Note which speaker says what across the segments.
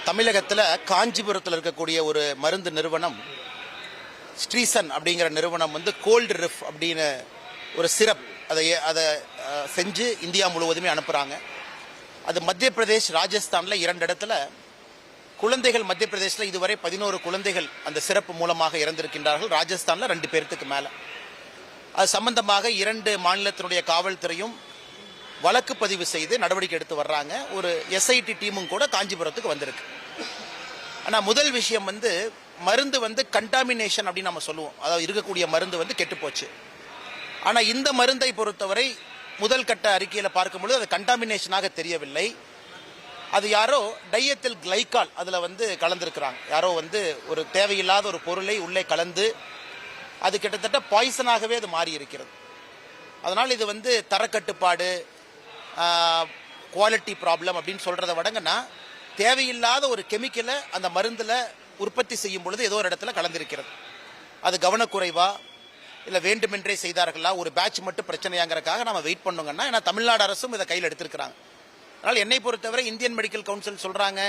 Speaker 1: தமிழகத்தில் காஞ்சிபுரத்தில் இருக்கக்கூடிய ஒரு மருந்து நிறுவனம் ஸ்ட்ரீசன் அப்படிங்கிற நிறுவனம் வந்து கோல்டு ரிஃப் அப்படின்னு ஒரு சிரப் அதை செஞ்சு இந்தியா முழுவதுமே அனுப்புகிறாங்க. அது மத்திய பிரதேஷ், ராஜஸ்தானில் 2 இடத்துல குழந்தைகள், மத்திய பிரதேசில் இதுவரை 11 குழந்தைகள் அந்த சிறப்பு மூலமாக இறந்திருக்கின்றார்கள். ராஜஸ்தானில் 2 பேர்த்துக்கு மேலே. அது சம்பந்தமாக 2 மாநிலத்தினுடைய காவல்துறையும் வழக்கு பதிவு செய்து நடவடிக்கை எடுத்து வர்றாங்க. ஒரு எஸ்ஐடி டீமும் கூட காஞ்சிபுரத்துக்கு வந்திருக்கு. ஆனால் முதல் விஷயம் வந்து மருந்து வந்து கண்டாமினேஷன் அப்படின்னு நம்ம சொல்லுவோம். அதாவது இருக்கக்கூடிய மருந்து வந்து கெட்டு போச்சு. ஆனால் இந்த மருந்தை பொறுத்தவரை முதல் கட்ட அறிக்கையில் பார்க்கும்பொழுது அது கண்டாமினேஷனாக தெரியவில்லை. அது யாரோ டையத்தில் கிளைக்கால் அதில் வந்து கலந்துருக்கிறாங்க. யாரோ வந்து ஒரு தேவையில்லாத ஒரு பொருளை உள்ளே கலந்து அது கிட்டத்தட்ட பாய்சனாகவே அது மாறி இருக்கிறது. அதனால் இது வந்து தரக்கட்டுப்பாடு, குவாலிட்டி ப்ராப்ளம் அப்படின்னு சொல்கிறத விடங்கன்னா தேவையில்லாத ஒரு கெமிக்கலை அந்த மருந்தில் உற்பத்தி செய்யும் பொழுது ஏதோ ஒரு இடத்துல கலந்திருக்கிறது. அது கவனக்குறைவா இல்லை வேண்டுமென்றே செய்தார்களா, ஒரு பேட்ச் மட்டும் பிரச்சனையாங்கிறதுக்காக நம்ம வெயிட் பண்ணுங்கன்னா, ஏன்னா தமிழ்நாடு அரசும் இதை கையில் எடுத்திருக்கிறாங்க. அதனால் என்னை பொறுத்தவரை இந்தியன் மெடிக்கல் கவுன்சில் சொல்கிறாங்க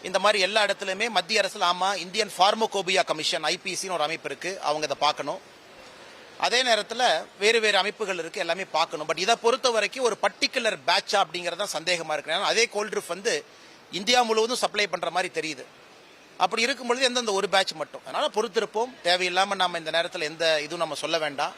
Speaker 1: இந்த மாதிரி எல்லா இடத்துலையுமே மத்திய அரசில் ஆமாம் இந்தியன் ஃபார்மோகோபியா கமிஷன் ஐபிசின்னு ஒரு அமைப்பு இருக்குது, அவங்க இதை பார்க்கணும். அதே நேரத்தில் வேறு வேறு அமைப்புகள் இருக்குது, எல்லாமே பார்க்கணும். பட் இதை பொறுத்த வரைக்கும் ஒரு பர்டிகுலர் பேட்சா அப்படிங்கிறது தான் சந்தேகமாக இருக்கு. ஏன்னா அதே கோல்ட் ரிஃப் வந்து இந்தியா முழுவதும் சப்ளை பண்ணுற மாதிரி தெரியுது. அப்படி இருக்கும்பொழுது எந்தெந்த ஒரு பேட்ச் மட்டும். அதனால் பொறுத்திருப்போம். தேவையில்லாமல் நம்ம இந்த நேரத்தில் எந்த இதுவும் நம்ம சொல்ல வேண்டாம்.